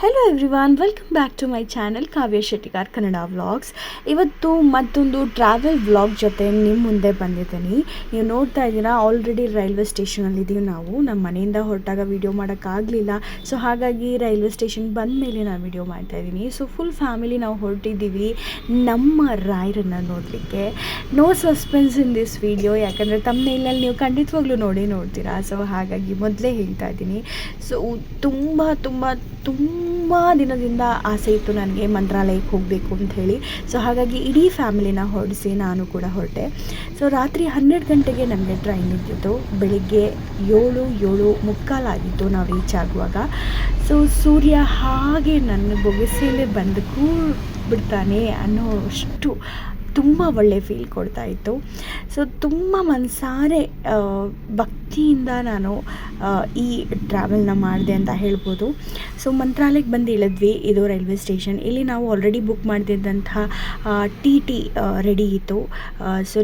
Hello everyone, welcome back to my channel Kavya Shettigar Kannada vlogs. ಇವತ್ತು ಮತ್ತೊಂದು travel vlog ಜೊತೆ ನಿಮ್ಮ ಮುಂದೆ ಬಂದಿದ್ದೀನಿ. ನೀವು ನೋಡ್ತಾ ಇದ್ದೀರಾ, ಆಲ್ರೆಡಿ ರೈಲ್ವೆ ಸ್ಟೇಷನಲ್ಲಿದ್ದೀವಿ. ನಾವು ನಮ್ಮ ಮನೆಯಿಂದ ಹೊರಟಾಗ ವೀಡಿಯೋ ಮಾಡೋಕ್ಕಾಗಲಿಲ್ಲ. ಸೊ ಹಾಗಾಗಿ ರೈಲ್ವೆ ಸ್ಟೇಷನ್ ಬಂದ ಮೇಲೆ ನಾನು ವೀಡಿಯೋ ಮಾಡ್ತಾಯಿದ್ದೀನಿ. ಸೊ ಫುಲ್ ಫ್ಯಾಮಿಲಿ ನಾವು ಹೊರಟಿದ್ದೀವಿ ನಮ್ಮ ರಾಯರನ್ನು ನೋಡಲಿಕ್ಕೆ. No suspense in this video, ಯಾಕಂದರೆ ತಮ್ಮನೇಲಲ್ಲಿ ನೀವು ಖಂಡಿತವಾಗ್ಲೂ ನೋಡ್ತೀರಾ. ಸೊ ಹಾಗಾಗಿ ಮೊದಲೇ ಹೇಳ್ತಾ ಇದ್ದೀನಿ. ಸೊ ತುಂಬ ದಿನದಿಂದ ಆಸೆ ಇತ್ತು ನನಗೆ ಮಂತ್ರಾಲಯಕ್ಕೆ ಹೋಗಬೇಕು ಅಂತ ಹೇಳಿ. ಸೊ ಹಾಗಾಗಿ ಇಡೀ ಫ್ಯಾಮಿಲಿನ ಹೊರಡಿಸಿ ನಾನು ಕೂಡ ಹೊರಟೆ. ಸೊ ರಾತ್ರಿ 12 ಗಂಟೆಗೆ ನಮಗೆ ಟ್ರೈನ್ ಇದ್ದಿತ್ತು. ಬೆಳಿಗ್ಗೆ 7:45 ಆಗಿತ್ತು ನಾವು ರೀಚ್ ಆಗುವಾಗ. ಸೊ ಸೂರ್ಯ ಹಾಗೆ ನನ್ನ ಬೊಗಸೆಯಲ್ಲೇ ಬಂದು ಬಿಡ್ತಾನೆ ಅನ್ನೋಷ್ಟು ತುಂಬ ಒಳ್ಳೆ ಫೀಲ್ ಕೊಡ್ತಾಯಿತ್ತು. ಸೊ ತುಂಬ ಮನಸಾರೆ ಭಕ್ತಿಯಿಂದ ನಾನು ಈ ಟ್ರಾವೆಲ್ನ ಮಾಡಿದೆ ಅಂತ ಹೇಳ್ಬೋದು. ಸೊ ಮಂತ್ರಾಲಯಕ್ಕೆ ಬಂದು ಇಳಿದ್ವಿ. ಇದು ರೈಲ್ವೆ ಸ್ಟೇಷನ್. ಇಲ್ಲಿ ನಾವು ಆಲ್ರೆಡಿ ಬುಕ್ ಮಾಡ್ತಿದ್ದಂತಹ ಟಿ ರೆಡಿ ಇತ್ತು. ಸೊ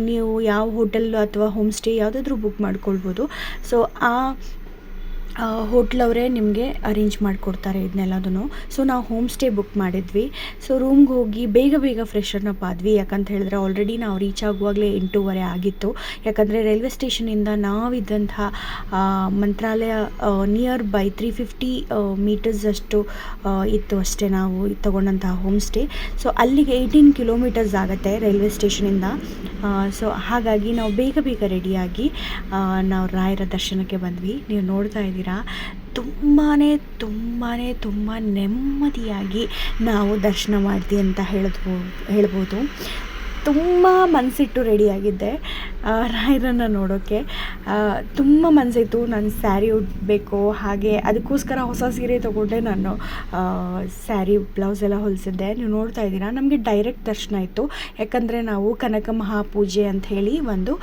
ನೀವು ಯಾವ ಹೋಟೆಲ್ ಅಥವಾ ಹೋಮ್ ಸ್ಟೇ ಯಾವುದಾದ್ರೂ ಬುಕ್ ಮಾಡ್ಕೊಳ್ಬೋದು. ಸೊ ಆ ಹೋಟ್ಲವರೇ ನಿಮಗೆ ಅರೇಂಜ್ ಮಾಡಿಕೊಡ್ತಾರೆ ಇದನ್ನೆಲ್ಲದೂ. ಸೊ ನಾವು ಹೋಮ್ ಸ್ಟೇ ಬುಕ್ ಮಾಡಿದ್ವಿ. ಸೊ ರೂಮ್ಗೆ ಹೋಗಿ ಬೇಗ ಫ್ರೆಶರ್ನಪ್ ಆದ್ವಿ. ಯಾಕಂತ ಹೇಳಿದ್ರೆ ಆಲ್ರೆಡಿ ನಾವು ರೀಚ್ ಆಗುವಾಗಲೇ 8:30 ಆಗಿತ್ತು. ಯಾಕಂದರೆ ರೈಲ್ವೆ ಸ್ಟೇಷನಿಂದ ನಾವಿದ್ದಂಥ ಮಂತ್ರಾಲಯ ನಿಯರ್ ಬೈ 350 ಮೀಟರ್ಸ್ ಅಷ್ಟು ಇತ್ತು ಅಷ್ಟೇ ನಾವು ತಗೊಂಡಂತಹ ಹೋಮ್ ಸ್ಟೇ. ಸೊ ಅಲ್ಲಿಗೆ 18 ಕಿಲೋಮೀಟರ್ಸ್ ಆಗುತ್ತೆ ರೈಲ್ವೆ ಸ್ಟೇಷನಿಂದ. ಸೊ ಹಾಗಾಗಿ ನಾವು ಬೇಗ ರೆಡಿಯಾಗಿ ನಾವು ರಾಯರ ದರ್ಶನಕ್ಕೆ ಬಂದ್ವಿ. ನೀವು ನೋಡ್ತಾ ಇದ್ದೀರಾ, ತುಂಬ ನೆಮ್ಮದಿಯಾಗಿ ನಾವು ದರ್ಶನ ಮಾಡ್ತೀವಿ ಅಂತ ಹೇಳ್ಬೋದು. ತುಂಬ ಮನಸ್ಸಿಟ್ಟು ರೆಡಿಯಾಗಿದ್ದೆ ರಾಯರನ್ನು ನೋಡೋಕ್ಕೆ. ತುಂಬ ಮನಸ್ಸಿತ್ತು, ನಾನು ಸ್ಯಾರಿ ಉಡಬೇಕು. ಹಾಗೆ ಅದಕ್ಕೋಸ್ಕರ ಹೊಸ ಸೀರೆ ತೊಗೊಂಡೆ. ನಾನು ಸ್ಯಾರಿ ಬ್ಲೌಸ್ ಎಲ್ಲ ಹೊಲಿಸಿದ್ದೆ. ನೀವು ನೋಡ್ತಾ ಇದ್ದೀರಾ, ನಮಗೆ ಡೈರೆಕ್ಟ್ ದರ್ಶನ ಇತ್ತು. ಯಾಕಂದರೆ ನಾವು ಕನಕ ಮಹಾಪೂಜೆ ಅಂತ ಹೇಳಿ ಒಂದು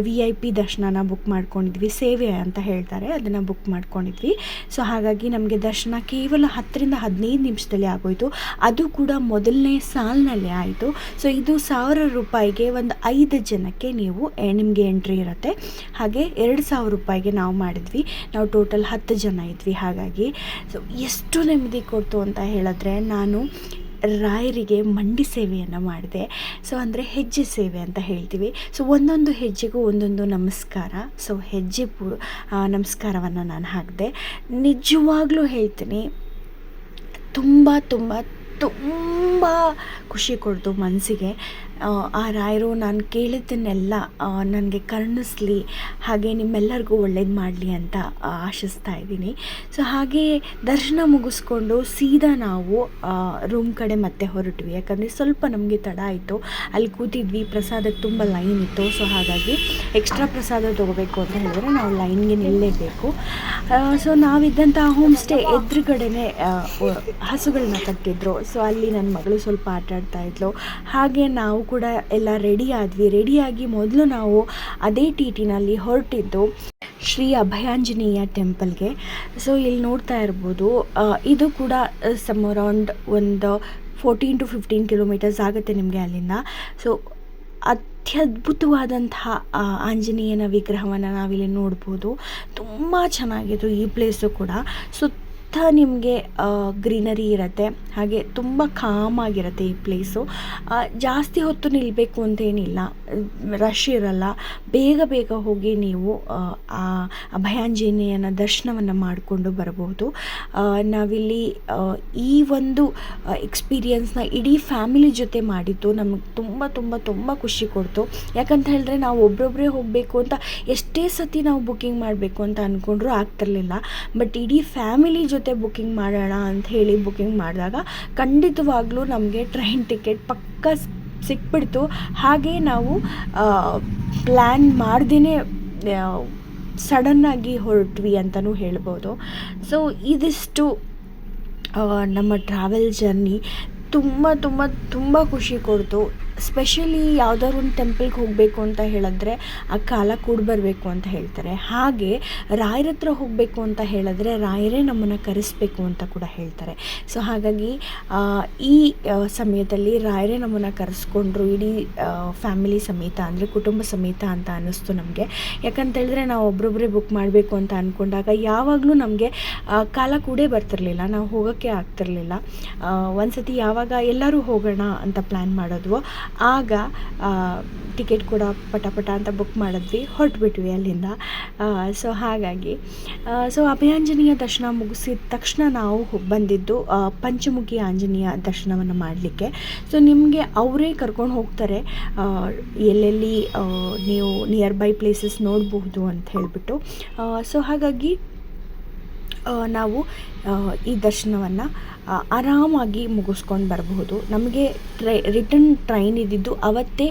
VIP ದರ್ಶನನ ಬುಕ್ ಮಾಡ್ಕೊಂಡಿದ್ವಿ. ಸೇವೆ ಅಂತ ಹೇಳ್ತಾರೆ, ಅದನ್ನು ಬುಕ್ ಮಾಡ್ಕೊಂಡಿದ್ವಿ. ಸೊ ಹಾಗಾಗಿ ನಮಗೆ ದರ್ಶನ ಕೇವಲ 10-15 ನಿಮಿಷದಲ್ಲಿ ಆಗೋಯಿತು. ಅದು ಕೂಡ ಮೊದಲನೇ ಸಾಲಿನಲ್ಲೇ ಆಯಿತು. ಸೊ ಇದು 1000 ರೂಪಾಯಿಗೆ ಒಂದು 5 ಜನಕ್ಕೆ ನಿಮಗೆ ಎಂಟ್ರಿ ಇರುತ್ತೆ. ಹಾಗೆ 2000 ರೂಪಾಯಿಗೆ ನಾವು ಮಾಡಿದ್ವಿ. ನಾವು ಟೋಟಲ್ 10 ಜನ ಇದ್ವಿ. ಹಾಗಾಗಿ ಸೊ ಎಷ್ಟು ನೆಮ್ಮದಿ ಕೊಡ್ತು ಅಂತ ಹೇಳಿದ್ರೆ, ನಾನು ರಾಯರಿಗೆ ಮಂಡಿ ಸೇವೆಯನ್ನು ಮಾಡಿದೆ. ಸೊ ಅಂದರೆ ಹೆಜ್ಜೆ ಸೇವೆ ಅಂತ ಹೇಳ್ತೀವಿ. ಸೊ ಒಂದೊಂದು ಹೆಜ್ಜೆಗೂ ಒಂದೊಂದು ನಮಸ್ಕಾರ. ಸೊ ಹೆಜ್ಜೆ ನಮಸ್ಕಾರವನ್ನು ನಾನು ಹಾಕಿದೆ. ನಿಜವಾಗ್ಲೂ ಹೇಳ್ತೀನಿ, ತುಂಬ ಖುಷಿ ಕೊಡ್ತು ಮನಸ್ಸಿಗೆ. ಆ ರಾಯರು ನಾನು ಕೇಳಿದ್ದನ್ನೆಲ್ಲ ನನಗೆ ಕರುಣಿಸ್ಲಿ, ಹಾಗೆ ನಿಮ್ಮೆಲ್ಲರಿಗೂ ಒಳ್ಳೇದು ಮಾಡಲಿ ಅಂತ ಆಶಿಸ್ತಾ ಇದ್ದೀನಿ. ಸೊ ಹಾಗೆ ದರ್ಶನ ಮುಗಿಸ್ಕೊಂಡು ಸೀದಾ ನಾವು ರೂಮ್ ಕಡೆ ಮತ್ತೆ ಹೊರಟ್ವಿ. ಯಾಕಂದರೆ ಸ್ವಲ್ಪ ನಮಗೆ ತಡ ಆಯಿತು. ಅಲ್ಲಿ ಕೂತಿದ್ವಿ, ಪ್ರಸಾದಕ್ಕೆ ತುಂಬ ಲೈನ್ ಇತ್ತು. ಸೊ ಹಾಗಾಗಿ ಎಕ್ಸ್ಟ್ರಾ ಪ್ರಸಾದ ತೊಗೋಬೇಕು ಅಂತ ಹೇಳಿದ್ರೆ ನಾವು ಲೈನ್ಗೆ ನಿಲ್ಲಲೇಬೇಕು. ಸೊ ನಾವಿದ್ದಂಥ ಹೋಮ್ ಸ್ಟೇ ಎದುರುಗಡೆನೇ ಹಸುಗಳನ್ನ ಕಟ್ಟಿದ್ರು. ಸೊ ಅಲ್ಲಿ ನನ್ನ ಮಗಳು ಸ್ವಲ್ಪ ಆಟ ಆಡ್ತಾ ಇದ್ಲು. ಹಾಗೆ ನಾವು ಕೂಡ ಎಲ್ಲ ರೆಡಿಯಾಗಿ ಮೊದಲು ನಾವು ಅದೇ ಟಿನಲ್ಲಿ ಹೊರಟಿದ್ದು ಶ್ರೀ ಅಭಯಾಂಜನೇಯ ಟೆಂಪಲ್ಗೆ. ಸೊ ಇಲ್ಲಿ ನೋಡ್ತಾ ಇರ್ಬೋದು, ಇದು ಕೂಡ ಸಮ್ ಅರೌಂಡ್ ಒಂದು 14-15 ಕಿಲೋಮೀಟರ್ಸ್ ಆಗುತ್ತೆ ನಿಮಗೆ ಅಲ್ಲಿಂದ. ಸೊ ಅತ್ಯದ್ಭುತವಾದಂತಹ ಆಂಜನೇಯನ ವಿಗ್ರಹವನ್ನು ನಾವಿಲ್ಲಿ ನೋಡ್ಬೋದು. ತುಂಬ ಚೆನ್ನಾಗಿತ್ತು ಈ ಪ್ಲೇಸು ಕೂಡ. ನಿಮಗೆ ಗ್ರೀನರಿ ಇರುತ್ತೆ, ಹಾಗೆ ತುಂಬ ಕಾಮಾಗಿರುತ್ತೆ ಈ ಪ್ಲೇಸು. ಜಾಸ್ತಿ ಹೊತ್ತು ನಿಲ್ಲಬೇಕು ಅಂತೇನಿಲ್ಲ, ರಶ್ ಇರಲ್ಲ. ಬೇಗ ಹೋಗಿ ನೀವು ಆ ಅಭಯಾಂಜನೇಯನ ದರ್ಶನವನ್ನು ಮಾಡಿಕೊಂಡು ಬರಬಹುದು. ನಾವಿಲ್ಲಿ ಈ ಒಂದು ಎಕ್ಸ್ಪೀರಿಯನ್ಸ್ನ ಇಡೀ ಫ್ಯಾಮಿಲಿ ಜೊತೆ ಮಾಡಿದ್ದು ನಮಗೆ ತುಂಬ ಖುಷಿ ಕೊಡ್ತು. ಯಾಕಂತ ಹೇಳಿದ್ರೆ ನಾವು ಒಬ್ಬೊಬ್ಬರೇ ಹೋಗಬೇಕು ಅಂತ ಎಷ್ಟೇ ಸತಿ ನಾವು ಬುಕ್ಕಿಂಗ್ ಮಾಡಬೇಕು ಅಂತ ಅಂದ್ಕೊಂಡ್ರೂ ಆಗ್ತಿರ್ಲಿಲ್ಲ. ಬಟ್ ಇಡೀ ಫ್ಯಾಮಿಲಿ ಜೊತೆ ಬುಕ್ಕಿಂಗ್ ಮಾಡೋಣ ಅಂತ ಹೇಳಿ ಬುಕ್ಕಿಂಗ್ ಮಾಡಿದಾಗ ಖಂಡಿತವಾಗ್ಲೂ ನಮಗೆ ಟ್ರೈನ್ ಟಿಕೆಟ್ ಪಕ್ಕ ಸಿಕ್ಬಿಡ್ತು. ಹಾಗೆ ನಾವು ಪ್ಲ್ಯಾನ್ ಮಾಡ್ದೇ ಸಡನ್ನಾಗಿ ಹೊರಟ್ವಿ ಅಂತಲೂ ಹೇಳ್ಬೋದು. ಸೊ ಇದಿಷ್ಟು ನಮ್ಮ ಟ್ರಾವೆಲ್ ಜರ್ನಿ ತುಂಬ ಖುಷಿ ಕೊಡ್ತು. ಸ್ಪೆಷಲಿ ಯಾವುದಾದ್ರು ಒಂದು ಟೆಂಪಲ್ಗೆ ಹೋಗಬೇಕು ಅಂತ ಹೇಳಿದ್ರೆ ಆ ಕಾಲ ಕೂಡಿ ಬರಬೇಕು ಅಂತ ಹೇಳ್ತಾರೆ. ಹಾಗೆ ರಾಯರ ಹತ್ರ ಹೋಗಬೇಕು ಅಂತ ಹೇಳಿದ್ರೆ ರಾಯರೇ ನಮ್ಮನ್ನು ಕರೆಸಬೇಕು ಅಂತ ಕೂಡ ಹೇಳ್ತಾರೆ. ಸೊ ಹಾಗಾಗಿ ಈ ಸಮಯದಲ್ಲಿ ರಾಯರೇ ನಮ್ಮನ್ನು ಕರೆಸ್ಕೊಂಡ್ರು, ಇಡೀ ಫ್ಯಾಮಿಲಿ ಸಮೇತ ಅಂದರೆ ಕುಟುಂಬ ಸಮೇತ ಅಂತ ಅನ್ನಿಸ್ತು ನಮಗೆ. ಯಾಕಂತೇಳಿದ್ರೆ ನಾವು ಒಬ್ಬೊಬ್ಬರೇ ಬುಕ್ ಮಾಡಬೇಕು ಅಂತ ಅಂದ್ಕೊಂಡಾಗ ಯಾವಾಗಲೂ ನಮಗೆ ಕಾಲ ಕೂಡೇ ಬರ್ತಿರಲಿಲ್ಲ, ನಾವು ಹೋಗೋಕ್ಕೆ ಆಗ್ತಿರಲಿಲ್ಲ. ಒಂದು ಸತಿ ಯಾವಾಗ ಎಲ್ಲರೂ ಹೋಗೋಣ ಅಂತ ಪ್ಲ್ಯಾನ್ ಮಾಡಿದ್ವೋ ಆಗ ಟಿಕೆಟ್ ಕೂಡ ಪಟ ಅಂತ ಬುಕ್ ಮಾಡಿದ್ವಿ, ಹೊರಟ್ಬಿಟ್ವಿ ಅಲ್ಲಿಂದ. ಸೊ ಹಾಗಾಗಿ ಅಭಯಾಂಜನೇಯ ದರ್ಶನ ಮುಗಿಸಿದ ತಕ್ಷಣ ನಾವು ಬಂದಿದ್ದು ಪಂಚಮುಖಿ ಆಂಜನೇಯ ದರ್ಶನವನ್ನು ಮಾಡಲಿಕ್ಕೆ. ಸೊ ನಿಮಗೆ ಅವರೇ ಕರ್ಕೊಂಡು ಹೋಗ್ತಾರೆ, ಎಲ್ಲೆಲ್ಲಿ ನೀವು ನಿಯರ್ ಬೈ ಪ್ಲೇಸಸ್ ನೋಡಬಹುದು ಅಂತ ಹೇಳಿಬಿಟ್ಟು. ಸೊ ಹಾಗಾಗಿ ನಾವು ಈ ದರ್ಶನವನ್ನು ಆರಾಮಾಗಿ ಮುಗಿಸ್ಕೊಂಡು ಬರಬಹುದು. ನಮಗೆ ರಿಟರ್ನ್ ಟ್ರೈನ್ ಇದ್ದಿದ್ದು ಅವತ್ತೇ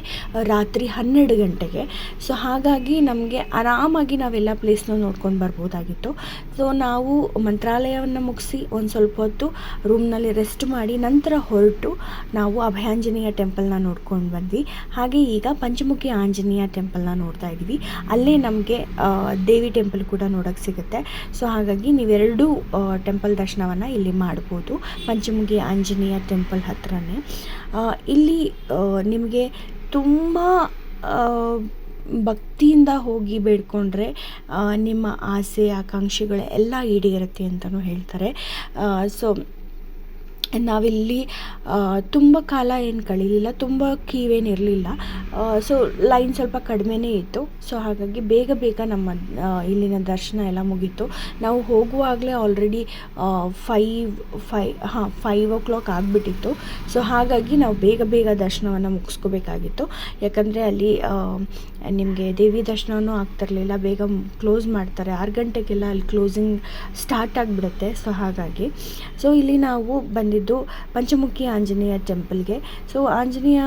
ರಾತ್ರಿ 12 ಗಂಟೆಗೆ. ಸೊ ಹಾಗಾಗಿ ನಮಗೆ ಆರಾಮಾಗಿ ನಾವೆಲ್ಲ ಪ್ಲೇಸ್ನ ನೋಡ್ಕೊಂಡು ಬರ್ಬೋದಾಗಿತ್ತು. ಸೊ ನಾವು ಮಂತ್ರಾಲಯವನ್ನು ಮುಗಿಸಿ ಒಂದು ಸ್ವಲ್ಪ ಹೊತ್ತು ರೂಮ್ನಲ್ಲಿ ರೆಸ್ಟ್ ಮಾಡಿ ನಂತರ ಹೊರಟು ನಾವು ಅಭಯಾಂಜನೇಯ ಟೆಂಪಲ್ನ ನೋಡ್ಕೊಂಡು ಬಂದ್ವಿ. ಹಾಗೆ ಈಗ ಪಂಚಮುಖಿ ಆಂಜನೇಯ ಟೆಂಪಲ್ನ ನೋಡ್ತಾ ಇದ್ವಿ. ಅಲ್ಲೇ ನಮಗೆ ದೇವಿ ಟೆಂಪಲ್ ಕೂಡ ನೋಡೋಕ್ಕೆ ಸಿಗುತ್ತೆ. ಸೊ ಹಾಗಾಗಿ ನೀವೆರಡೂ ಟೆಂಪಲ್ ದರ್ಶನವನ್ನು ಇಲ್ಲಿ ಮಾಡ್ಬೋದು, ಪಂಚಮುಖಿ ಆಂಜನೇಯ ಟೆಂಪಲ್ ಹತ್ರನೇ. ಇಲ್ಲಿ ನಿಮಗೆ ತುಂಬ ಭಕ್ತಿಯಿಂದ ಹೋಗಿ ಬೇಡ್ಕೊಂಡ್ರೆ ನಿಮ್ಮ ಆಸೆ ಆಕಾಂಕ್ಷೆಗಳು ಎಲ್ಲ ಈಡೇರುತ್ತೆ ಅಂತಲೂ ಹೇಳ್ತಾರೆ. ಸೊ ನಾವಿಲ್ಲಿ ತುಂಬ ಕಾಲ ಏನು ಕಳೀಲಿಲ್ಲ, ತುಂಬ ಕ್ಯೂವೇನಿರಲಿಲ್ಲ. ಸೊ ಲೈನ್ ಸ್ವಲ್ಪ ಕಡಿಮೆನೇ ಇತ್ತು. ಸೊ ಹಾಗಾಗಿ ಬೇಗ ನಮ್ಮ ಇಲ್ಲಿನ ದರ್ಶನ ಎಲ್ಲ ಮುಗೀತು. ನಾವು ಹೋಗುವಾಗಲೇ ಆಲ್ರೆಡಿ 5 o'clock ಆಗಿಬಿಟ್ಟಿತ್ತು. ಸೊ ಹಾಗಾಗಿ ನಾವು ಬೇಗ ದರ್ಶನವನ್ನು ಮುಗಿಸ್ಕೋಬೇಕಾಗಿತ್ತು. ಯಾಕಂದರೆ ಅಲ್ಲಿ ನಿಮಗೆ ದೇವಿ ದರ್ಶನವೂ ಆಗ್ತಿರಲಿಲ್ಲ, ಬೇಗ ಕ್ಲೋಸ್ ಮಾಡ್ತಾರೆ, 6 ಗಂಟೆಗೆಲ್ಲ ಅಲ್ಲಿ ಕ್ಲೋಸಿಂಗ್ ಸ್ಟಾರ್ಟ್ ಆಗಿಬಿಡುತ್ತೆ. ಸೊ ಹಾಗಾಗಿ ಇಲ್ಲಿ ನಾವು ಬಂದಿದ್ದು ಪಂಚಮುಖಿ ಆಂಜನೇಯ ಟೆಂಪಲ್ಗೆ. ಸೊ ಆಂಜನೇಯ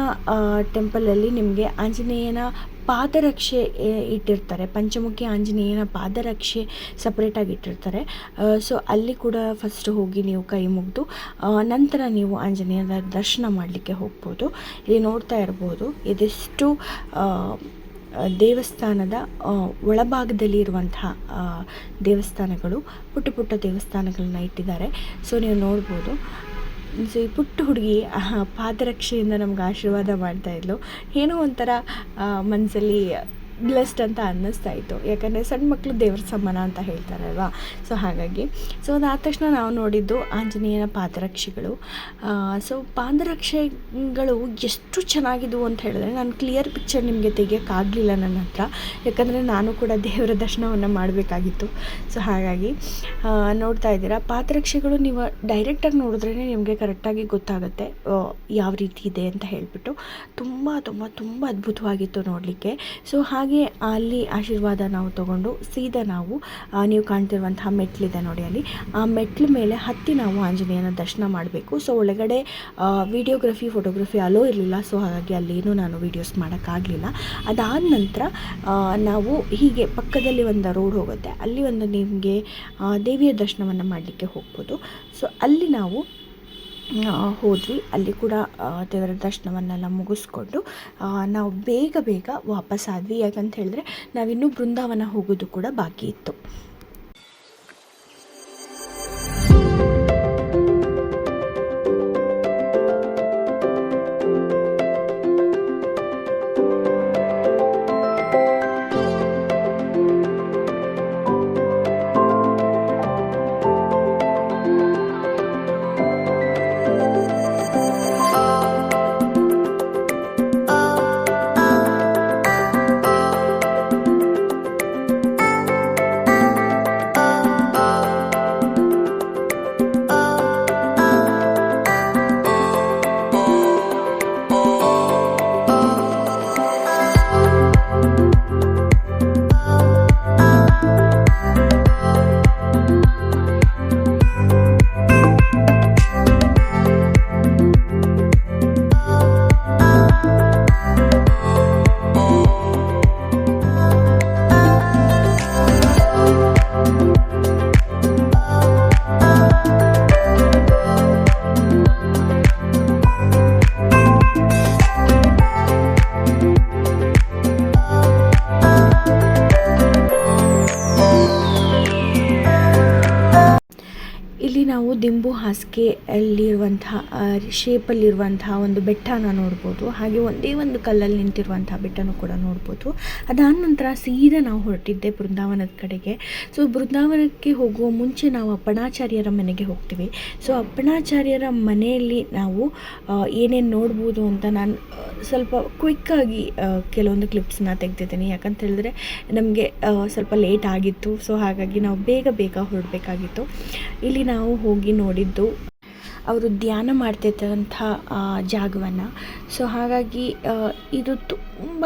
ಟೆಂಪಲಲ್ಲಿ ನಿಮಗೆ ಆಂಜನೇಯನ ಪಾದರಕ್ಷೆ ಇಟ್ಟಿರ್ತಾರೆ, ಪಂಚಮುಖಿ ಆಂಜನೇಯನ ಪಾದರಕ್ಷೆ ಸಪ್ರೇಟಾಗಿ ಇಟ್ಟಿರ್ತಾರೆ. ಸೊ ಅಲ್ಲಿ ಕೂಡ ಫಸ್ಟ್ ಹೋಗಿ ನೀವು ಕೈ ಮುಗಿದು ನಂತರ ನೀವು ಆಂಜನೇಯನ ದರ್ಶನ ಮಾಡಲಿಕ್ಕೆ ಹೋಗ್ಬೋದು. ಇಲ್ಲಿ ನೋಡ್ತಾ ಇರ್ಬೋದು ಇದಿಷ್ಟು ದೇವಸ್ಥಾನದ ಒಳಭಾಗದಲ್ಲಿ ಇರುವಂತಹ ದೇವಸ್ಥಾನಗಳು, ಪುಟ್ಟ ದೇವಸ್ಥಾನಗಳನ್ನ ಇಟ್ಟಿದ್ದಾರೆ. ಸೊ ನೀವು ನೋಡ್ಬೋದು. ಸೊ ಈ ಪುಟ್ಟ ಹುಡುಗಿ ಪಾದರಕ್ಷೆಯಿಂದ ನಮ್ಗೆ ಆಶೀರ್ವಾದ ಮಾಡ್ತಾಯಿದ್ಲು. ಏನೋ ಒಂಥರ ಮನಸ್ಸಲ್ಲಿ ಬ್ಲೆಸ್ಡ್ ಅಂತ ಅನ್ನಿಸ್ತಾ ಇತ್ತು. ಯಾಕಂದರೆ ಸಣ್ಣ ಮಕ್ಕಳು ದೇವ್ರ ಸಮಾನ ಅಂತ ಹೇಳ್ತಾರಲ್ವ. ಸೊ ಹಾಗಾಗಿ ಅದಾದ ತಕ್ಷಣ ನಾವು ನೋಡಿದ್ದು ಆಂಜನೇಯನ ಪಾದರಕ್ಷೆಗಳು. ಸೊ ಪಾದರಕ್ಷೆಗಳು ಎಷ್ಟು ಚೆನ್ನಾಗಿದ್ವು ಅಂತ ಹೇಳಿದ್ರೆ ನಾನು ಕ್ಲಿಯರ್ ಪಿಕ್ಚರ್ ನಿಮಗೆ ತೆಗಿಯೋಕ್ಕಾಗಲಿಲ್ಲ ನನ್ನ ಹತ್ರ, ಯಾಕಂದರೆ ನಾನು ಕೂಡ ದೇವರ ದರ್ಶನವನ್ನು ಮಾಡಬೇಕಾಗಿತ್ತು. ಸೊ ಹಾಗಾಗಿ ನೋಡ್ತಾ ಇದ್ದೀರಾ, ಪಾದರಕ್ಷೆಗಳು ನೀವು ಡೈರೆಕ್ಟಾಗಿ ನೋಡಿದ್ರೇ ನಿಮಗೆ ಕರೆಕ್ಟಾಗಿ ಗೊತ್ತಾಗುತ್ತೆ ಯಾವ ರೀತಿ ಇದೆ ಅಂತ ಹೇಳಿಬಿಟ್ಟು. ತುಂಬ ಅದ್ಭುತವಾಗಿತ್ತು ನೋಡಲಿಕ್ಕೆ. ಸೊ ಹಾಗೆ ಅಲ್ಲಿ ಆಶೀರ್ವಾದ ನಾವು ತಗೊಂಡು ಸೀದಾ ನಾವು ನೀವು ಕಾಣ್ತಿರುವಂತಹ ಮೆಟ್ಲಿದೆ ನೋಡಿ, ಅಲ್ಲಿ ಆ ಮೆಟ್ಲ ಮೇಲೆ ಹತ್ತಿ ನಾವು ಆಂಜನೇಯನ ದರ್ಶನ ಮಾಡಬೇಕು. ಸೊ ಒಳಗಡೆ ವಿಡಿಯೋಗ್ರಫಿ ಫೋಟೋಗ್ರಫಿ ಅಲೋ ಇರಲಿಲ್ಲ. ಸೊ ಹಾಗಾಗಿ ಅಲ್ಲೇನೂ ನಾನು ವೀಡಿಯೋಸ್ ಮಾಡೋಕ್ಕಾಗಲಿಲ್ಲ. ಅದಾದ ನಂತರ ನಾವು ಹೀಗೆ ಪಕ್ಕದಲ್ಲಿ ಒಂದು ರೋಡ್ ಹೋಗುತ್ತೆ, ಅಲ್ಲಿ ಒಂದು ನಿಮಗೆ ದೇವಿಯ ದರ್ಶನವನ್ನು ಮಾಡಲಿಕ್ಕೆ ಹೋಗ್ಬೋದು. ಸೊ ಅಲ್ಲಿ ನಾವು ಹೋದ್ವಿ. ಅಲ್ಲಿ ಕೂಡ ದೇವರ ದರ್ಶನವನ್ನೆಲ್ಲ ಮುಗಿಸ್ಕೊಂಡು ನಾವು ಬೇಗ ವಾಪಸ್ಸಾದ್ವಿ. ಯಾಕಂತ ಹೇಳಿದ್ರೆ ನಾವಿನ್ನೂ ಬೃಂದಾವನ ಹೋಗೋದು ಕೂಡ ಬಾಕಿ ಇತ್ತು. ಇಲ್ಲಿ ನಾವು ದಿಂಬು ಹಾಸಿಗೆ ಅಲ್ಲಿರುವಂತಹ ಶೇಪಲ್ಲಿರುವಂತಹ ಒಂದು ಬೆಟ್ಟನ ನೋಡ್ಬೋದು. ಹಾಗೆ ಒಂದೇ ಒಂದು ಕಲ್ಲಲ್ಲಿ ನಿಂತಿರುವಂತಹ ಬೆಟ್ಟನೂ ಕೂಡ ನೋಡ್ಬೋದು. ಅದಾದ ನಂತರ ಸೀದಾ ನಾವು ಹೊರಟಿದ್ದೆ ಬೃಂದಾವನದ ಕಡೆಗೆ. ಸೊ ಬೃಂದಾವನಕ್ಕೆ ಹೋಗುವ ಮುಂಚೆ ನಾವು ಅಪ್ಪಣಾಚಾರ್ಯರ ಮನೆಗೆ ಹೋಗ್ತೀವಿ. ಸೊ ಅಪ್ಪಣಾಚಾರ್ಯರ ಮನೆಯಲ್ಲಿ ನಾವು ಏನೇನು ನೋಡ್ಬೋದು ಅಂತ ನಾನು ಸ್ವಲ್ಪ ಕ್ವಿಕ್ಕಾಗಿ ಕೆಲವೊಂದು ಕ್ಲಿಪ್ಸನ್ನ ತೆಗೆದಿದ್ದೀನಿ. ಯಾಕಂತ ಹೇಳಿದ್ರೆ ನಮಗೆ ಸ್ವಲ್ಪ ಲೇಟ್ ಆಗಿತ್ತು. ಸೊ ಹಾಗಾಗಿ ನಾವು ಬೇಗ ಹೊರಡಬೇಕಾಗಿತ್ತು. ಇಲ್ಲಿ ನಾವು ಹೋಗಿ ನೋಡಿದ್ದು ಅವರು ಧ್ಯಾನ ಮಾಡ್ತಿದ್ದಂಥ ಜಾಗವನ್ನು. ಸೊ ಹಾಗಾಗಿ ಇದು ತುಂಬ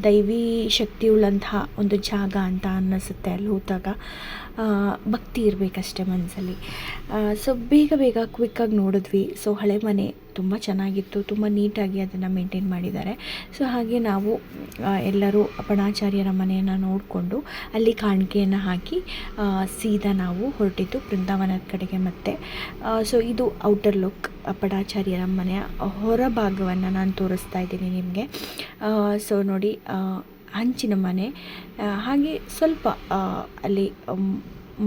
ದೈವಿ ಶಕ್ತಿಯುಳ್ಳಂತಹ ಒಂದು ಜಾಗ ಅಂತ ಅನ್ನಿಸುತ್ತೆ. ಅಲ್ಲಿ ಹೋದಾಗ ಭಕ್ತಿ ಇರಬೇಕಷ್ಟೆ ಮನಸ್ಸಲ್ಲಿ. ಸೊ ಬೇಗ ಕ್ವಿಕ್ಕಾಗಿ ನೋಡಿದ್ವಿ. ಸೊ ಹಳೆ ಮನೆ ತುಂಬ ಚೆನ್ನಾಗಿತ್ತು, ತುಂಬ ನೀಟಾಗಿ ಅದನ್ನು ಮೇಂಟೈನ್ ಮಾಡಿದ್ದಾರೆ. ಸೊ ಹಾಗೆ ನಾವು ಎಲ್ಲರೂ ಅಪ್ಪಣಾಚಾರ್ಯರ ಮನೆಯನ್ನು ನೋಡಿಕೊಂಡು ಅಲ್ಲಿ ಕಾಣಿಕೆಯನ್ನು ಹಾಕಿ ಸೀದಾ ನಾವು ಹೊರಟಿದ್ದು ಬೃಂದಾವನದ ಕಡೆಗೆ. ಮತ್ತೆ ಸೊ ಇದು ಔಟರ್ ಲುಕ್, ಅಪ್ಪಣಾಚಾರ್ಯರ ಮನೆಯ ಹೊರಭಾಗವನ್ನು ನಾನು ತೋರಿಸ್ತಾ ಇದ್ದೀನಿ ನಿಮಗೆ. ಸೊ ನೋಡಿ, ಹಂಚಿನ ಮನೆ, ಹಾಗೆ ಸ್ವಲ್ಪ ಅಲ್ಲಿ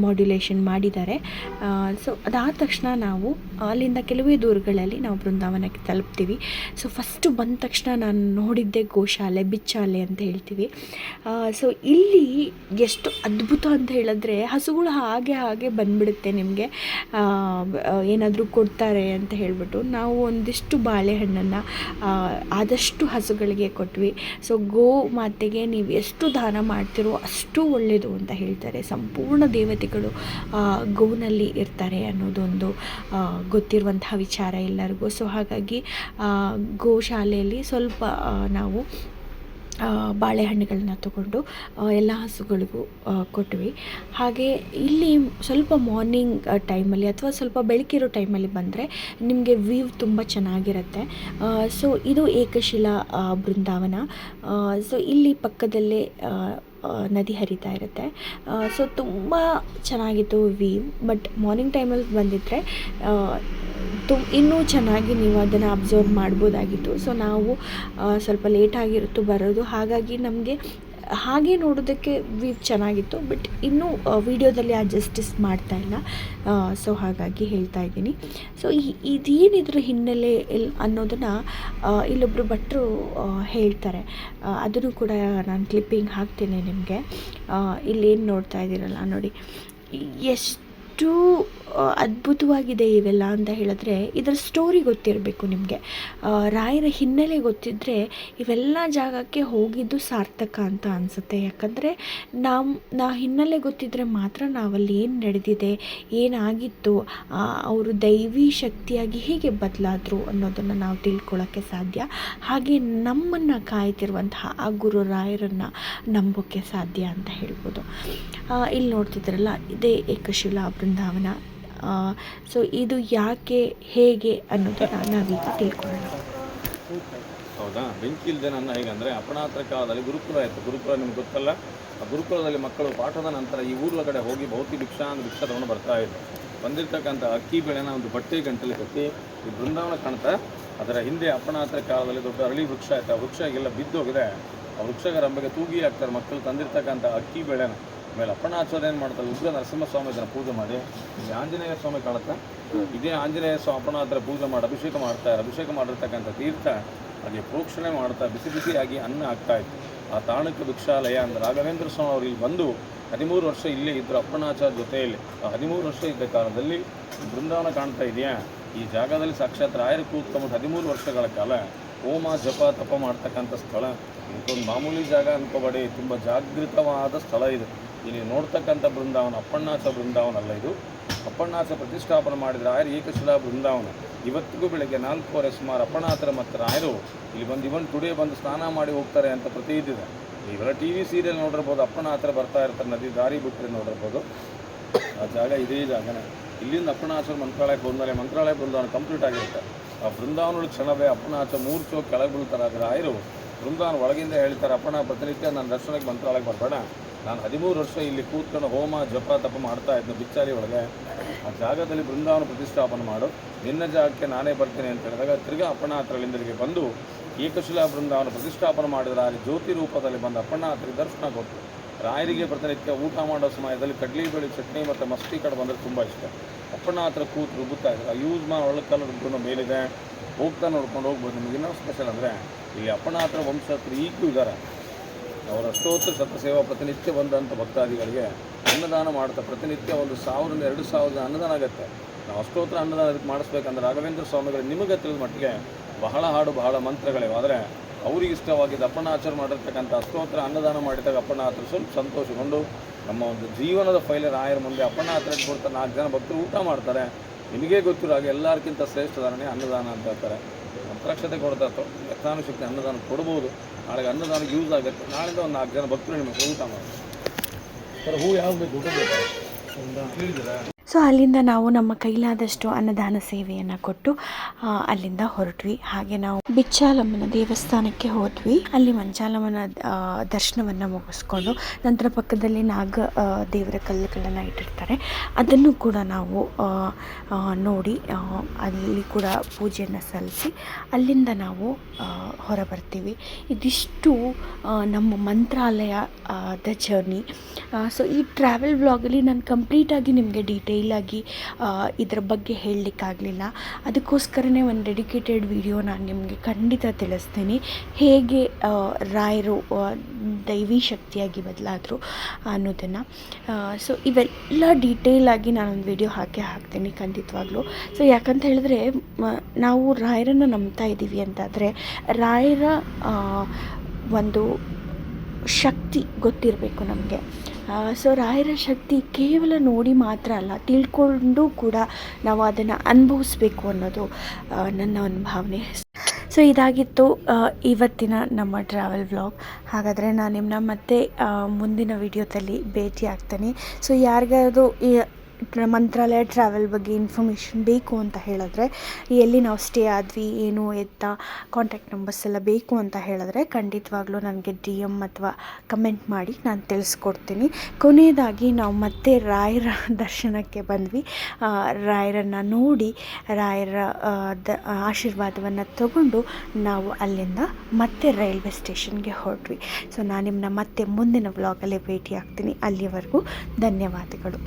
ಮಾಡ್ಯುಲೇಷನ್ ಮಾಡಿದ್ದಾರೆ. ಸೊ ಅದಾದ ತಕ್ಷಣ ನಾವು ಅಲ್ಲಿಂದ ಕೆಲವೇ ದೂರಗಳಲ್ಲಿ ನಾವು ಬೃಂದಾವನಕ್ಕೆ ತಲುಪ್ತೀವಿ. ಸೊ ಫಸ್ಟು ಬಂದ ತಕ್ಷಣ ನಾನು ನೋಡಿದ್ದೆ ಗೋಶಾಲೆ, ಬಿಚ್ಚಾಲೆ ಅಂತ ಹೇಳ್ತೀವಿ. ಸೊ ಇಲ್ಲಿ ಎಷ್ಟು ಅದ್ಭುತ ಅಂತ ಹೇಳಿದ್ರೆ, ಹಸುಗಳು ಹಾಗೆ ಬಂದುಬಿಡುತ್ತೆ ನಿಮಗೆ. ಏನಾದರೂ ಕೊಡ್ತಾರೆ ಅಂತ ಹೇಳಿಬಿಟ್ಟು ನಾವು ಒಂದಿಷ್ಟು ಬಾಳೆಹಣ್ಣನ್ನು ಆದಷ್ಟು ಹಸುಗಳಿಗೆ ಕೊಟ್ವಿ. ಸೊ ಗೋ ಮಾತೆಗೆ ನೀವು ಎಷ್ಟು ದಾನ ಮಾಡ್ತೀರೋ ಅಷ್ಟು ಒಳ್ಳೆಯದು ಅಂತ ಹೇಳ್ತಾರೆ. ಸಂಪೂರ್ಣ ದೇವತೆಗಳು ಗೋನಲ್ಲಿ ಇರ್ತಾರೆ ಅನ್ನೋದೊಂದು ಗೊತ್ತಿರುವಂತಹ ವಿಚಾರ ಎಲ್ಲರಿಗೂ. ಸೊ ಹಾಗಾಗಿ ಗೋಶಾಲೆಯಲ್ಲಿ ಸ್ವಲ್ಪ ನಾವು ಬಾಳೆಹಣ್ಣುಗಳನ್ನ ತಗೊಂಡು ಎಲ್ಲ ಹಸುಗಳಿಗೂ ಕೊಟ್ವಿ. ಹಾಗೆ ಇಲ್ಲಿ ಸ್ವಲ್ಪ ಮಾರ್ನಿಂಗ್ ಟೈಮಲ್ಲಿ ಅಥವಾ ಸ್ವಲ್ಪ ಬೆಳಕಿರೋ ಟೈಮಲ್ಲಿ ಬಂದರೆ ನಿಮಗೆ ವ್ಯೂ ತುಂಬ ಚೆನ್ನಾಗಿರುತ್ತೆ. ಸೊ ಇದು ಏಕಶಿಲಾ ಬೃಂದಾವನ. ಸೊ ಇಲ್ಲಿ ಪಕ್ಕದಲ್ಲೇ ನದಿ ಹರಿತಾ ಇರುತ್ತೆ. ಸೊ ತುಂಬ ಚೆನ್ನಾಗಿತ್ತು ವ್ಯೂ. ಬಟ್ ಮಾರ್ನಿಂಗ್ ಟೈಮಲ್ಲಿ ಬಂದಿದ್ದರೆ ಇನ್ನೂ ಚೆನ್ನಾಗಿ ನೀವು ಅದನ್ನು ಅಬ್ಸರ್ವ್ ಮಾಡ್ಬೋದಾಗಿತ್ತು. ಸೊ ನಾವು ಸ್ವಲ್ಪ ಲೇಟಾಗಿರುತ್ತು ಬರೋದು, ಹಾಗಾಗಿ ನಮಗೆ ಹಾಗೆ ನೋಡೋದಕ್ಕೆ ವ್ಯೂ ಚೆನ್ನಾಗಿತ್ತು. ಬಟ್ ಇನ್ನೂ ವಿಡಿಯೋದಲ್ಲಿ ಆ ಜಸ್ಟಿಸ್ ಮಾಡ್ತಾಯಿಲ್ಲ. ಸೊ ಹಾಗಾಗಿ ಹೇಳ್ತಾ ಇದ್ದೀನಿ. ಸೊ ಇದೇನಿದ್ರ ಹಿನ್ನೆಲೆ ಅನ್ನೋದನ್ನು ಇಲ್ಲೊಬ್ಬರು ಭಟ್ರು ಹೇಳ್ತಾರೆ. ಅದನ್ನು ಕೂಡ ನಾನು ಕ್ಲಿಪ್ಪಿಂಗ್ ಹಾಕ್ತೇನೆ ನಿಮಗೆ. ಇಲ್ಲೇನು ನೋಡ್ತಾ ಇದ್ದೀರಲ್ಲ ನೋಡಿ, ಎಷ್ಟು ಅದ್ಭುತವಾಗಿದೆ ಇವೆಲ್ಲ ಅಂತ ಹೇಳಿದ್ರೆ ಇದರ ಸ್ಟೋರಿ ಗೊತ್ತಿರಬೇಕು ನಿಮಗೆ. ರಾಯರ ಹಿನ್ನೆಲೆ ಗೊತ್ತಿದ್ದರೆ ಇವೆಲ್ಲ ಜಾಗಕ್ಕೆ ಹೋಗಿದ್ದು ಸಾರ್ಥಕ ಅಂತ ಅನಿಸುತ್ತೆ. ಯಾಕಂದರೆ ನಾವು ಹಿನ್ನೆಲೆ ಗೊತ್ತಿದ್ದರೆ ಮಾತ್ರ ನಾವಲ್ಲಿ ಏನು ನಡೆದಿದೆ, ಏನಾಗಿತ್ತು, ಅವರು ದೈವಿ ಶಕ್ತಿಯಾಗಿ ಹೇಗೆ ಬದಲಾದರು ಅನ್ನೋದನ್ನು ನಾವು ತಿಳ್ಕೊಳ್ಳೋಕ್ಕೆ ಸಾಧ್ಯ. ಹಾಗೆ ನಮ್ಮನ್ನು ಕಾಯ್ತಿರುವಂತಹ ಆ ಗುರು ರಾಯರನ್ನು ನಂಬೋಕ್ಕೆ ಸಾಧ್ಯ ಅಂತ ಹೇಳ್ಬೋದು. ಇಲ್ಲಿ ನೋಡ್ತಿದ್ರಲ್ಲ, ಇದೇ ಏಕಶಿಲಾ ಬೃಂದಾವನ. ಸೊ ಇದು ಯಾಕೆ, ಹೇಗೆ ಅನ್ನೋದನ್ನು ನಾವೀಗ ತಿಳ್ಕೊಳ್ಳೋಣ. ಹೌದಾ? ಬೆಂಕಿ ಇಲ್ಲದೆ ನನ್ನ ಹೇಗಂದರೆ, ಅಪಣಾತ್ರ ಕಾಲದಲ್ಲಿ ಗುರುಕುಲ ಇತ್ತು. ಗುರುಕುಲ ನಿಮ್ಗೆ ಗೊತ್ತಲ್ಲ. ಆ ಗುರುಕುಲದಲ್ಲಿ ಮಕ್ಕಳು ಪಾಠದ ನಂತರ ಈ ಊರ ಕಡೆ ಹೋಗಿ ಭಿಕ್ಷಾ ತಗೊಂಡು ಬರ್ತಾ ಇದ್ರು. ಬಂದಿರ್ತಕ್ಕಂಥ ಅಕ್ಕಿ ಬೆಳೆನ ಒಂದು ಬಟ್ಟೆ ಗಂಟಲಿ ಕಟ್ಟಿ ಈ ಬೃಂದಾವನ ಕಾಣ್ತಾ, ಅದರ ಹಿಂದೆ ಅಪಣಾತ್ರ ಕಾಲದಲ್ಲಿ ದೊಡ್ಡ ಅರಳಿ ವೃಕ್ಷ ಆಯಿತು. ಆ ವೃಕ್ಷ ಎಲ್ಲ ಬಿದ್ದೋಗಿದೆ. ಆ ವೃಕ್ಷದ ರಂಬೆಗೆ ತೂಗಿ ಹಾಕ್ತಾರೆ ಮಕ್ಕಳು ತಂದಿರ್ತಕ್ಕಂಥ ಅಕ್ಕಿ ಬೆಳೆನ. ಆಮೇಲೆ ಅಪ್ಪಣಾಚಾರ್ಯ ಏನು ಮಾಡ್ತಾರೆ, ಉಗ್ರ ನರಸಿಂಹಸ್ವಾಮಿ ಇದನ್ನು ಪೂಜೆ ಮಾಡಿ, ಇಲ್ಲಿ ಆಂಜನೇಯ ಸ್ವಾಮಿ ಕಾಣುತ್ತೆ, ಇದೇ ಆಂಜನೇಯ ಸ್ವಾಮಿ ಅಪ್ಪಣಾಚಾರ್ಯ ಪೂಜೆ ಮಾಡಿ ಅಭಿಷೇಕ ಮಾಡ್ತಾರೆ. ಅಭಿಷೇಕ ಮಾಡಿರ್ತಕ್ಕಂಥ ತೀರ್ಥ ಹಾಗೆ ಪ್ರೋಕ್ಷಣೆ ಮಾಡ್ತಾ ಬಿಸಿಯಾಗಿ ಅನ್ನ ಆಗ್ತಾಯಿತ್ತು. ಆ ತಾಣಕ್ಕೆ ಭಿಕ್ಷಾಲಯ ಅಂದರೆ ರಾಘವೇಂದ್ರ ಸ್ವಾಮಿ ಅವರು ಇಲ್ಲಿ ಬಂದು 13 ವರ್ಷ ಇಲ್ಲೇ ಇದ್ದರು ಅಪ್ಪಣಾಚಾರ್ಯ ಜೊತೆಯಲ್ಲಿ. ಆ 13 ವರ್ಷ ಇದ್ದ ಕಾಲದಲ್ಲಿ ಬೃಂದಾವನ ಕಾಣ್ತಾ ಇದೆಯಾ, ಈ ಜಾಗದಲ್ಲಿ ಸಾಕ್ಷಾತ್ ರಾಯರ ಕೂತ್ಕೊಂಡು 13 ವರ್ಷಗಳ ಕಾಲ ಹೋಮ ಜಪ ತಪ ಮಾಡ್ತಕ್ಕಂಥ ಸ್ಥಳ. ಇದೊಂದು ಮಾಮೂಲಿ ಜಾಗ ಅನ್ಕೋಬೇಡಿ, ತುಂಬ ಜಾಗೃತವಾದ ಸ್ಥಳ ಇದು. ಇಲ್ಲಿ ನೋಡ್ತಕ್ಕಂಥ ಬೃಂದಾವನ ಅಪ್ಪಣ್ಣಾಚ ಬೃಂದಾವನ ಅಲ್ಲ, ಇದು ಅಪ್ಪಣ್ಣಾಚ ಪ್ರತಿಷ್ಠಾಪನೆ ಮಾಡಿದ ರಾಯರು ಏಕಶಿಲಾ ಬೃಂದಾವನ. ಇವತ್ತಿಗೂ ಬೆಳಗ್ಗೆ 4:15 ಸುಮಾರು ಅಪ್ಪಣ್ಣಾಚರ ಮತ್ತು ರಾಯರು ಇಲ್ಲಿ ಬಂದು ಟುಡೇ ಬಂದು ಸ್ನಾನ ಮಾಡಿ ಹೋಗ್ತಾರೆ ಅಂತ ಪ್ರತೀತಿ ಇದೆ. ಇವೆಲ್ಲ TV ಸೀರಿಯಲ್ ನೋಡಿರ್ಬೋದು, ಅಪ್ಪಣ್ಣಾಚರ ಬರ್ತಾ ಇರ್ತಾರೆ, ನದಿ ದಾರಿ ಬಿಟ್ಟರೆ ನೋಡಿರ್ಬೋದು. ಆ ಜಾಗ ಇದೇ ಜಾಗನೇ. ಇಲ್ಲಿಂದ ಅಪ್ಪಣ್ಣಾಚರ ಮಂತ್ರಾಲಯಕ್ಕೆ ಹೋದ್ಮೇಲೆ ಮಂತ್ರಾಲಯ ಬೃಂದಾವನ ಕಂಪ್ಲೀಟ್ ಆಗಿರುತ್ತೆ. ಆ ಬೃಂದಾವನದ ಕ್ಷಣವೇ ಅಪ್ಪಣ್ಣಾಚ 3 ಚೌಕ್ ಕೆಳಗೆ ಬೀಳ್ತಾರೆ. ಆದರೆ ರಾಯರು ಬೃಂದಾವನ ಒಳಗಿಂದ ಹೇಳ್ತಾರೆ, ಅಪ್ಪಣ್ಣ ಪ್ರತಿನಿತ್ಯ ನನ್ನ ದರ್ಶನಕ್ಕೆ ಮಂತ್ರಾಲಯಕ್ಕೆ ಬರಬೇಡ, ನಾನು 13 ವರ್ಷ ಇಲ್ಲಿ ಕೂತ್ಕೊಂಡು ಹೋಮ ಜಪ ತಪ ಮಾಡ್ತಾ ಇದ್ದೆ ಬಿಚ್ಚಾಲಿ ಒಳಗೆ. ಆ ಜಾಗದಲ್ಲಿ ಬೃಂದಾವನ ಪ್ರತಿಷ್ಠಾಪನೆ ಮಾಡು, ನಿನ್ನ ಜಾಗಕ್ಕೆ ನಾನೇ ಬರ್ತೀನಿ ಅಂತ ಹೇಳಿದಾಗ ತಿರ್ಗಾ ಅಪ್ಪಣ್ಣಾತ್ರಲಿಂದರಿಗೆ ಬಂದು ಏಕಶಿಲಾ ಬೃಂದಾವನ ಪ್ರತಿಷ್ಠಾಪನೆ ಮಾಡಿದ್ರೆ ಅಲ್ಲಿ ಜ್ಯೋತಿ ರೂಪದಲ್ಲಿ ಬಂದು ಅಪ್ಪಣ್ಣಾತ್ರಿಗೆ ದರ್ಶನ ಕೊಟ್ಟು ರಾಯರಿಗೆ ಪ್ರತಿನಿತ್ಯ ಊಟ ಮಾಡೋ ಸಮಯದಲ್ಲಿ ಕಡ್ಲಿ ಬೇಳೆ ಚಟ್ನಿ ಮತ್ತು ಮಸ್ತಿ ಕಡೆ ಬಂದರೆ ತುಂಬ ಇಷ್ಟ. ಅಪ್ಪಣ್ಣ ಹತ್ರ ಕೂತು ರುಬ್ಬುತ್ತಾ ಇದ್ದಾರೆ. ಯೂಸ್ ಮಾಡಿ ಒಳಗೆ ಕಲ್ಲ ರುಬ್ಬು ಮೇಲಿದೆ, ಹೋಗ್ತಾ ನೋಡ್ಕೊಂಡು ಹೋಗ್ಬೋದು. ನಿಮಗೆ ಇನ್ನೂ ಸ್ಪೆಷಲ್ ಅಂದರೆ ಇಲ್ಲಿ ಅಪ್ಪಣ್ಣ ಹತ್ರ ವಂಶಸ್ಥರು ಈಗೂ ಇದ್ದಾರೆ. ಅವರ ಅಷ್ಟೋತ್ತರ ಸತ್ಯಸೇವಾ ಪ್ರತಿನಿತ್ಯ ಬಂದಂಥ ಭಕ್ತಾದಿಗಳಿಗೆ ಅನ್ನದಾನ ಮಾಡ್ತಾ ಪ್ರತಿನಿತ್ಯ 1,000-2,000 ಅನ್ನದಾನ ಆಗುತ್ತೆ. ನಾವು ಅಷ್ಟೋತ್ತರ ಅನ್ನದಾನ ಅದಕ್ಕೆ ಮಾಡಿಸ್ಬೇಕಂದ್ರೆ ರಾಘವೇಂದ್ರ ಸ್ವಾಮಿಗಳು ನಿಮಗೆ ತಿಳಿದ ಮಟ್ಟಿಗೆ ಬಹಳ ಹಾಡು ಬಹಳ ಮಂತ್ರಗಳಿವೆ. ಆದರೆ ಅವ್ರಿಗೆ ಇಷ್ಟವಾಗಿದ್ದು ಅಪ್ಪಣ್ಣ ಆಚಾರ ಮಾಡಿರ್ತಕ್ಕಂಥ ಅಷ್ಟೋತ್ತರ ಅನ್ನದಾನ ಮಾಡಿದಾಗ ಅಪ್ಪಣ್ಣ ಹತ್ರ ಸ್ವಲ್ಪ ಸಂತೋಷಗೊಂಡು ನಮ್ಮ ಒಂದು ಜೀವನದ ಫೈಲರ್ ರಾಯರ ಮುಂದೆ ಅಪ್ಪಣ್ಣ ಹತ್ರ ಕೊಡ್ತಾರೆ. 4 ಜನ ಭಕ್ತರು ಊಟ ಮಾಡ್ತಾರೆ. ನಿಮಗೇ ಗೊತ್ತಿರೋ ಹಾಗೆ ಎಲ್ಲರಿಗಿಂತ ಶ್ರೇಷ್ಠ ಧಾರಣೆ ಅನ್ನದಾನ ಅಂತ ಹೇಳ್ತಾರೆ. ಮಂತ್ರಾಕ್ಷತೆ ಕೊಡ್ತಾರೆ, ಯಥಾನುಶಕ್ತಿ ಅನ್ನದಾನ ಕೊಡ್ಬೋದು. ನಾಳೆಗೆ ಅನ್ನದಾನ ಯೂಸ್ ಆಗುತ್ತೆ. ನಾಳೆಯಿಂದ ಒಂದು 4 ಜನ ಭಕ್ತರು ನಿಮಗೆ ಊಟ ಮಾಡ್ತಾರೆ. ಸರ್ ಹೂ ಯಾವ್ದು ಬೇಕು ಊಟ ಬೇಕು ತಿಳಿದಿರಾ? ಸೊ ಅಲ್ಲಿಂದ ನಾವು ನಮ್ಮ ಕೈಲಾದಷ್ಟು ಅನ್ನದಾನ ಸೇವೆಯನ್ನು ಕೊಟ್ಟು ಅಲ್ಲಿಂದ ಹೊರಟ್ವಿ. ಹಾಗೆ ನಾವು ಬಿಚ್ಚಾಲಮ್ಮನ ದೇವಸ್ಥಾನಕ್ಕೆ ಹೋದ್ವಿ. ಅಲ್ಲಿ ಮಂಚಾಲಮ್ಮನ ದರ್ಶನವನ್ನು ಮುಗಿಸ್ಕೊಂಡು ನಂತರ ಪಕ್ಕದಲ್ಲಿ ನಾಗ ದೇವರ ಕಲ್ಲುಗಳನ್ನು ಇಟ್ಟಿರ್ತಾರೆ, ಅದನ್ನು ಕೂಡ ನಾವು ನೋಡಿ ಅಲ್ಲಿ ಕೂಡ ಪೂಜೆಯನ್ನು ಸಲ್ಲಿಸಿ ಅಲ್ಲಿಂದ ನಾವು ಹೊರ ಬರ್ತೀವಿ. ಇದಿಷ್ಟು ನಮ್ಮ ಮಂತ್ರಾಲಯದ ಜರ್ನಿ. ಸೊ ಈ ಟ್ರಾವೆಲ್ ಬ್ಲಾಗಲ್ಲಿ ನಾನು ಕಂಪ್ಲೀಟಾಗಿ ನಿಮಗೆ ಡೀಟೇಲಾಗಿ ಇದರ ಬಗ್ಗೆ ಹೇಳಲಿಕ್ಕಾಗಲಿಲ್ಲ. ಅದಕ್ಕೋಸ್ಕರನೇ ಒಂದು ಡೆಡಿಕೇಟೆಡ್ ವಿಡಿಯೋ ನಾನು ನಿಮಗೆ ಖಂಡಿತ ತಿಳಿಸ್ತೀನಿ, ಹೇಗೆ ರಾಯರು ದೈವಿ ಶಕ್ತಿಯಾಗಿ ಬದಲಾದರು ಅನ್ನೋದನ್ನು. ಸೊ ಇವೆಲ್ಲ ಡೀಟೇಲಾಗಿ ನಾನೊಂದು ವಿಡಿಯೋ ಹಾಕ್ತೀನಿ ಖಂಡಿತವಾಗ್ಲೂ. ಸೊ ಯಾಕಂತ ಹೇಳಿದ್ರೆ ನಾವು ರಾಯರನ್ನು ನಂಬ್ತಾ ಇದ್ದೀವಿ ಅಂತಾದರೆ ರಾಯರ ಒಂದು ಶಕ್ತಿ ಗೊತ್ತಿರಬೇಕು ನಮಗೆ. ಸೊ ರಾಯರ ಶಕ್ತಿ ಕೇವಲ ನೋಡಿ ಮಾತ್ರ ಅಲ್ಲ, ತಿಳ್ಕೊಂಡು ಕೂಡ ನಾವು ಅದನ್ನು ಅನುಭವಿಸ್ಬೇಕು ಅನ್ನೋದು ನನ್ನ ಒಂದು ಭಾವನೆ. ಸೊ ಇದಾಗಿತ್ತು ಇವತ್ತಿನ ನಮ್ಮ ಟ್ರಾವೆಲ್ ವ್ಲಾಗ್. ಹಾಗಾದರೆ ನಾನು ನಿಮ್ಮನ್ನ ಮತ್ತೆ ಮುಂದಿನ ವಿಡಿಯೋದಲ್ಲಿ ಭೇಟಿ ಆಗ್ತೀನಿ. ಸೊ ಯಾರಿಗಾದ್ರು ಈ ಮಂತ್ರಾಲಯ ಟ್ರಾವೆಲ್ ಬಗ್ಗೆ ಇನ್ಫಾರ್ಮೇಷನ್ ಬೇಕು ಅಂತ ಹೇಳಿದ್ರೆ, ಎಲ್ಲಿ ನಾವು ಸ್ಟೇ ಆದ್ವಿ, ಏನು ಎತ್ತ ಕಾಂಟ್ಯಾಕ್ಟ್ ನಂಬರ್ಸ್ ಎಲ್ಲ ಬೇಕು ಅಂತ ಹೇಳಿದ್ರೆ ಖಂಡಿತವಾಗ್ಲೂ ನನಗೆ DM ಅಥವಾ ಕಮೆಂಟ್ ಮಾಡಿ ನಾನು ತಿಳಿಸ್ಕೊಡ್ತೀನಿ. ಕೊನೆಯದಾಗಿ ನಾವು ಮತ್ತೆ ರಾಯರ ದರ್ಶನಕ್ಕೆ ಬಂದ್ವಿ. ರಾಯರನ್ನು ನೋಡಿ ರಾಯರ ಆಶೀರ್ವಾದವನ್ನು ತಗೊಂಡು ನಾವು ಅಲ್ಲಿಂದ ಮತ್ತೆ ರೈಲ್ವೆ ಸ್ಟೇಷನ್ಗೆ ಹೊರಟ್ವಿ. ಸೊ ನಾನು ನಿಮ್ಮನ್ನ ಮತ್ತೆ ಮುಂದಿನ ವ್ಲಾಗಲ್ಲಿ ಭೇಟಿ ಆಗ್ತೀನಿ. ಅಲ್ಲಿವರೆಗೂ ಧನ್ಯವಾದಗಳು.